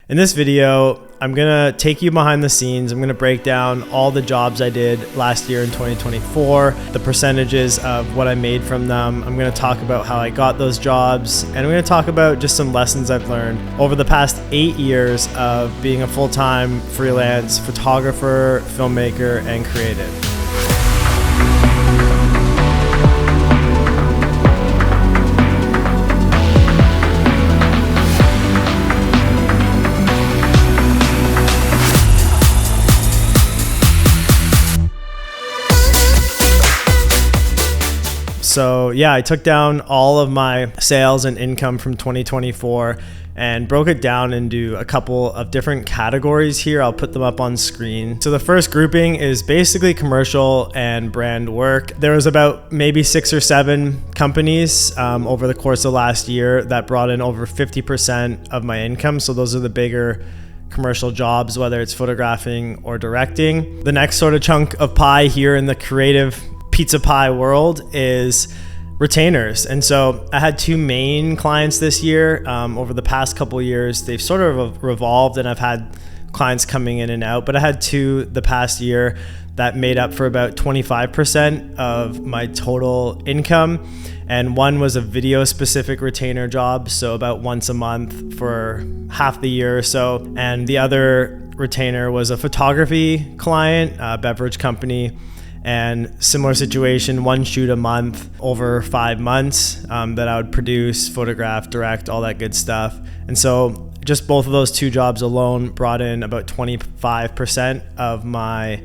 In this video, I'm gonna take you behind the scenes. I'm gonna break down all the jobs I did last year in 2024, the percentages of what I made from them. I'm gonna talk about how I got those jobs, and I'm gonna talk about just some lessons I've learned over the past 8 years of being a full-time freelance photographer, filmmaker, and creative. So yeah, I took down all of my sales and income from 2024 and broke it down into a couple of different categories here. I'll put them up on screen. So the first grouping is basically commercial and brand work. There was about maybe 6 or 7 companies over the course of last year that brought in over 50% of my income. So those are the bigger commercial jobs, whether it's photographing or directing. The next sort of chunk of pie here in the creative pizza pie world is retainers. And so I had 2 main clients this year. Over the past couple of years, they've sort of revolved and I've had clients coming in and out, but I had 2 the past year that made up for about 25% of my total income. And one was a video specific retainer job, so about once a month for half the year or so. And the other retainer was a photography client, a beverage company. And similar situation, 1 shoot a month over 5 months that I would produce, photograph, direct, all that good stuff. And so just both of those 2 jobs alone brought in about 25% of my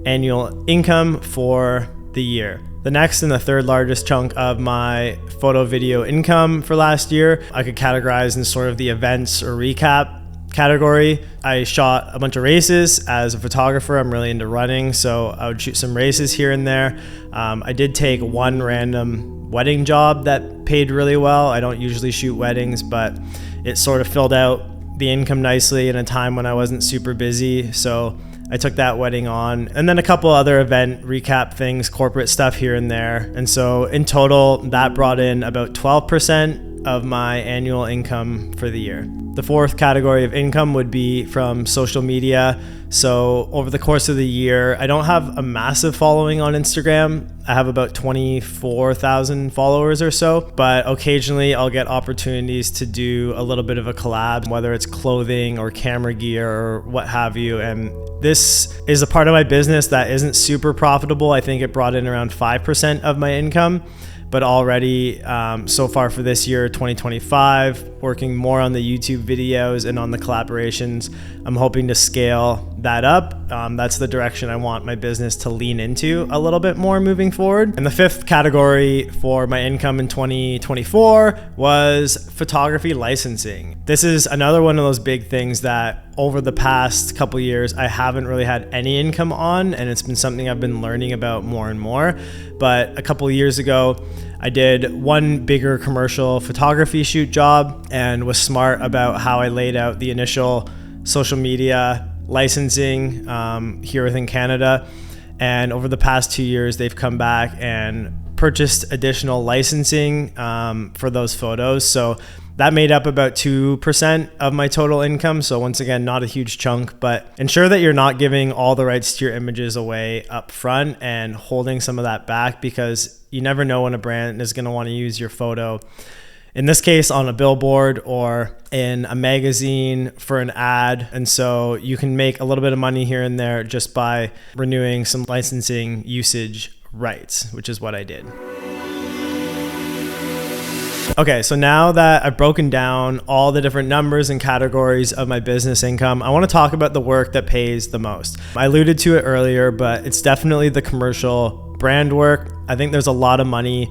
annual income for the year. The next and the third largest chunk of my photo video income for last year, I could categorize in sort of the events or recap category. I shot a bunch of races as a photographer. I'm really into running, so I would shoot some races here and there. I did take 1 random wedding job that paid really well. I don't usually shoot weddings, but it sort of filled out the income nicely in a time when I wasn't super busy. So I took that wedding on, and then a couple other event recap things, corporate stuff here and there. And so in total, that brought in about 12% of my annual income for the year. The fourth category of income would be from social media. So over the course of the year, I don't have a massive following on Instagram. I have about 24,000 followers or so, but occasionally I'll get opportunities to do a little bit of a collab, whether it's clothing or camera gear or what have you. And this is a part of my business that isn't super profitable. I think it brought in around 5% of my income. But already so far for this year, 2025, working more on the YouTube videos and on the collaborations, I'm hoping to scale that up. That's the direction I want my business to lean into a little bit more moving forward. And the fifth category for my income in 2024 was photography licensing. This is another one of those big things that over the past couple years, I haven't really had any income on, and it's been something I've been learning about more and more. But a couple of years ago, I did 1 bigger commercial photography shoot job and was smart about how I laid out the initial social media licensing here within Canada. And over the past 2 years, they've come back and purchased additional licensing for those photos. So that made up about 2% of my total income. So once again, not a huge chunk, but ensure that you're not giving all the rights to your images away up front and holding some of that back, because you never know when a brand is going to want to use your photo. In this case, on a billboard or in a magazine for an ad. And so you can make a little bit of money here and there just by renewing some licensing usage rights, which is what I did. Okay, so now that I've broken down all the different numbers and categories of my business income, I want to talk about the work that pays the most. I alluded to it earlier, but it's definitely the commercial brand work. I think there's a lot of money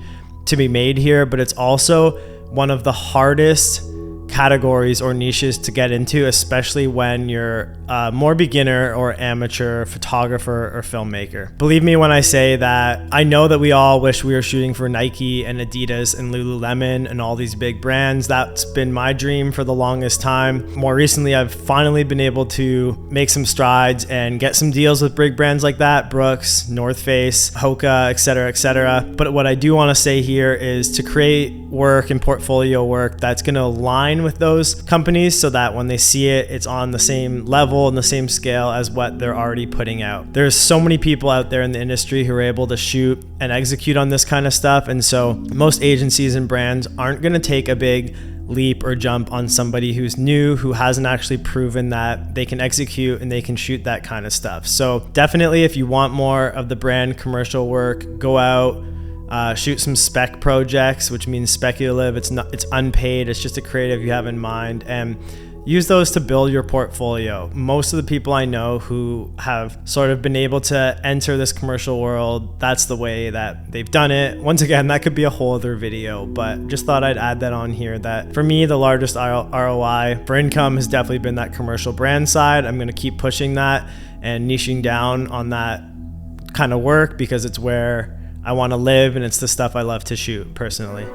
to be made here, but it's also one of the hardest categories or niches to get into, especially when you're a more beginner or amateur photographer or filmmaker. Believe me when I say that I know that we all wish we were shooting for Nike and Adidas and Lululemon and all these big brands. That's been my dream for the longest time. More recently, I've finally been able to make some strides and get some deals with big brands like that, Brooks, North Face, Hoka, etc., etc. But what I do want to say here is to create work and portfolio work that's going to align with those companies so that when they see it, it's on the same level and the same scale as what they're already putting out. There's so many people out there in the industry who are able to shoot and execute on this kind of stuff. And so most agencies and brands aren't going to take a big leap or jump on somebody who's new, who hasn't actually proven that they can execute and they can shoot that kind of stuff. So definitely, if you want more of the brand commercial work, go out, shoot some spec projects, which means speculative. It's unpaid. It's just a creative you have in mind, and use those to build your portfolio. Most of the people I know who have sort of been able to enter this commercial world, that's the way that they've done it. Once again, that could be a whole other video, but just thought I'd add that on here, that for me, the largest ROI for income has definitely been that commercial brand side. I'm going to keep pushing that and niching down on that kind of work because it's where I want to live and it's the stuff I love to shoot personally.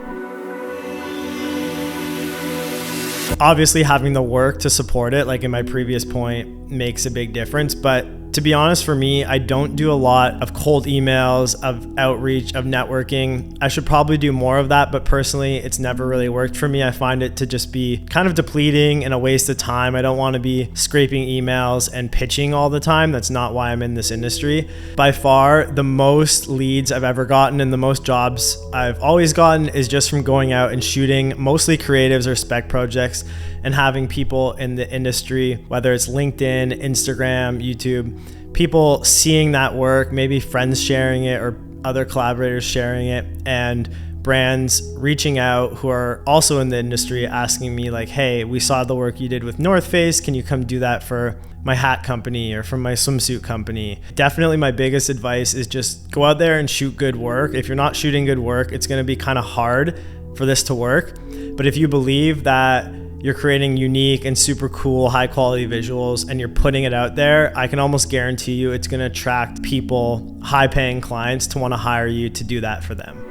Obviously, having the work to support it, like in my previous point, makes a big difference. But to be honest, for me, I don't do a lot of cold emails, of outreach, of networking. I should probably do more of that, but personally, it's never really worked for me. I find it to just be kind of depleting and a waste of time. I don't want to be scraping emails and pitching all the time. That's not why I'm in this industry. By far, the most leads I've ever gotten and the most jobs I've always gotten is just from going out and shooting mostly creatives or spec projects and having people in the industry, whether it's LinkedIn, Instagram, YouTube, people seeing that work, maybe friends sharing it or other collaborators sharing it, and brands reaching out who are also in the industry asking me like, hey, we saw the work you did with North Face. Can you come do that for my hat company or for my swimsuit company? Definitely my biggest advice is just go out there and shoot good work. If you're not shooting good work, it's going to be kind of hard for this to work. But if you believe that you're creating unique and super cool, high quality visuals and you're putting it out there, I can almost guarantee you it's going to attract people, high paying clients to want to hire you to do that for them.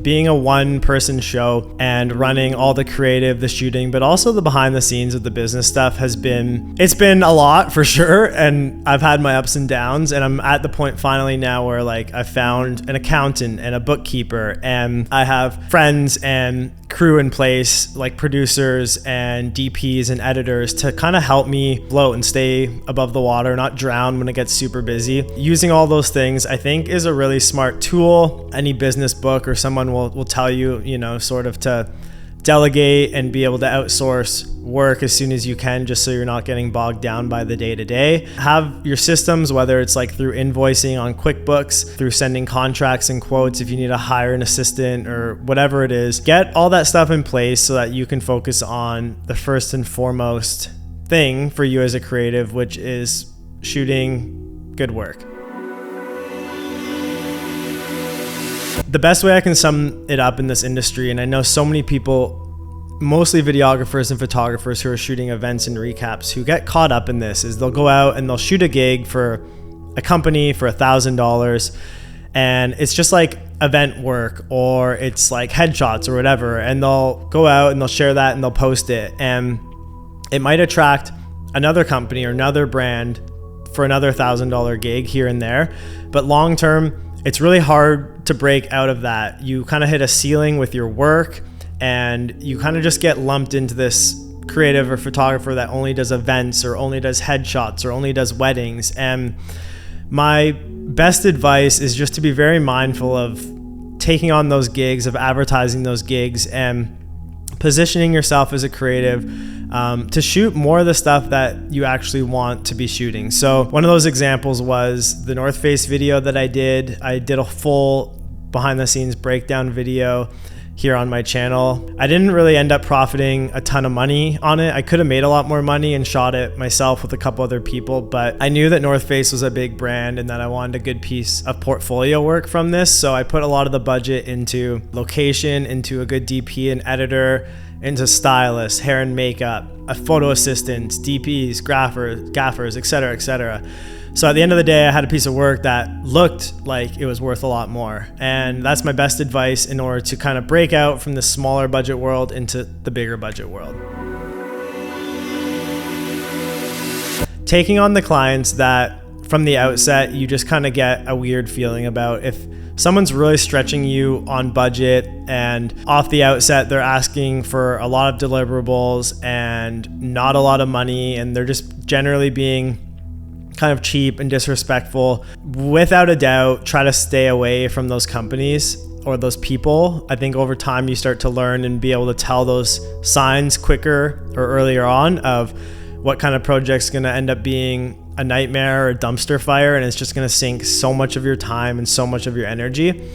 Being a one-person show and running all the creative, the shooting, but also the behind the scenes of the business stuff it's been a lot for sure. And I've had my ups and downs, and I'm at the point finally now where like I found an accountant and a bookkeeper, and I have friends and crew in place, like producers and DPs and editors, to kind of help me float and stay above the water, not drown when it gets super busy. Using all those things, I think, is a really smart tool. Any business book or someone will tell you, sort of to delegate and be able to outsource work as soon as you can, just so you're not getting bogged down by the day-to-day. Have your systems, whether it's like through invoicing on QuickBooks, through sending contracts and quotes if you need to hire an assistant or whatever it is. Get all that stuff in place so that you can focus on the first and foremost thing for you as a creative, which is shooting good work. The best way I can sum it up in this industry, and I know so many people, mostly videographers and photographers who are shooting events and recaps, who get caught up in this, is they'll go out and they'll shoot a gig for a company for $1,000, and it's just like event work or it's like headshots or whatever, and they'll go out and they'll share that and they'll post it, and it might attract another company or another brand for another $1,000 gig here and there, but long term, it's really hard to break out of that. You kind of hit a ceiling with your work, and you kind of just get lumped into this creative or photographer that only does events or only does headshots or only does weddings. And my best advice is just to be very mindful of taking on those gigs, of advertising those gigs, and positioning yourself as a creative to shoot more of the stuff that you actually want to be shooting. So one of those examples was the North Face video that I did. I did a full behind the scenes breakdown video here on my channel. I didn't really end up profiting a ton of money on it. I could have made a lot more money and shot it myself with a couple other people, but I knew that North Face was a big brand and that I wanted a good piece of portfolio work from this. So I put a lot of the budget into location, into a good DP and editor, into stylists, hair and makeup, a photo assistants, DPs, gaffers, etc., etc. So at the end of the day, I had a piece of work that looked like it was worth a lot more. And that's my best advice in order to kind of break out from the smaller budget world into the bigger budget world. Taking on the clients that from the outset, you just kind of get a weird feeling about if someone's really stretching you on budget, and off the outset they're asking for a lot of deliverables and not a lot of money, and they're just generally being kind of cheap and disrespectful. Without a doubt, try to stay away from those companies or those people. I think over time you start to learn and be able to tell those signs quicker or earlier on of what kind of project's going to end up being a nightmare or a dumpster fire, and it's just going to sink so much of your time and so much of your energy.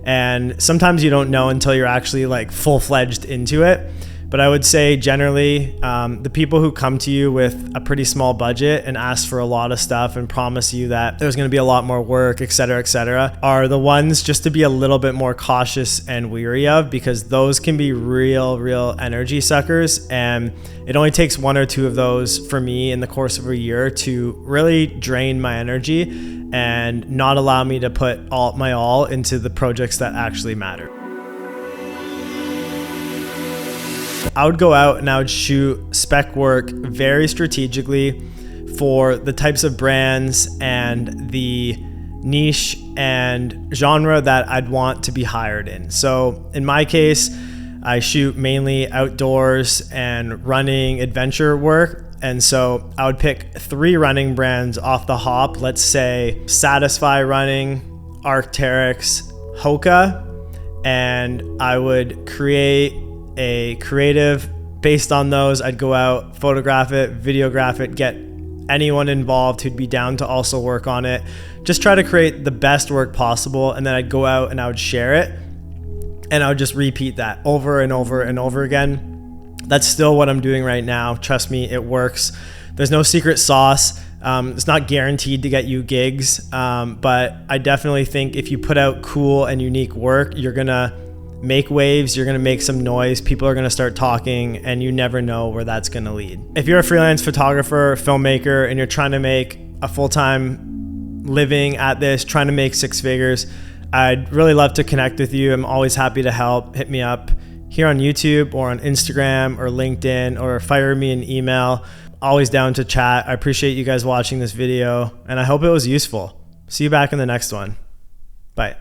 And sometimes you don't know until you're actually like full-fledged into it. But I would say generally, the people who come to you with a pretty small budget and ask for a lot of stuff and promise you that there's going to be a lot more work, et cetera, are the ones just to be a little bit more cautious and weary of, because those can be real energy suckers. And it only takes one or two of those for me in the course of a year to really drain my energy and not allow me to put my all into the projects that actually matter. I would go out and I would shoot spec work very strategically for the types of brands and the niche and genre that I'd want to be hired in. So in my case, I shoot mainly outdoors and running adventure work. And so I would pick 3 running brands off the hop. Let's say Satisfy Running, Arc'teryx, Hoka, and I would create a creative based on those. I'd go out, photograph it, videograph it, get anyone involved who'd be down to also work on it. Just try to create the best work possible, and then I'd go out and I would share it, and I would just repeat that over and over and over again. That's still what I'm doing right now. Trust me, it works. There's no secret sauce. It's not guaranteed to get you gigs, but I definitely think if you put out cool and unique work, you're gonna make waves, you're going to make some noise, people are going to start talking, and you never know where that's going to lead. If you're a freelance photographer, filmmaker, and you're trying to make a full-time living at this, trying to make 6 figures, I'd really love to connect with you. I'm always happy to help. Hit me up here on YouTube or on Instagram or LinkedIn, or fire me an email. Always down to chat. I appreciate you guys watching this video, and I hope it was useful. See you back in the next one. Bye.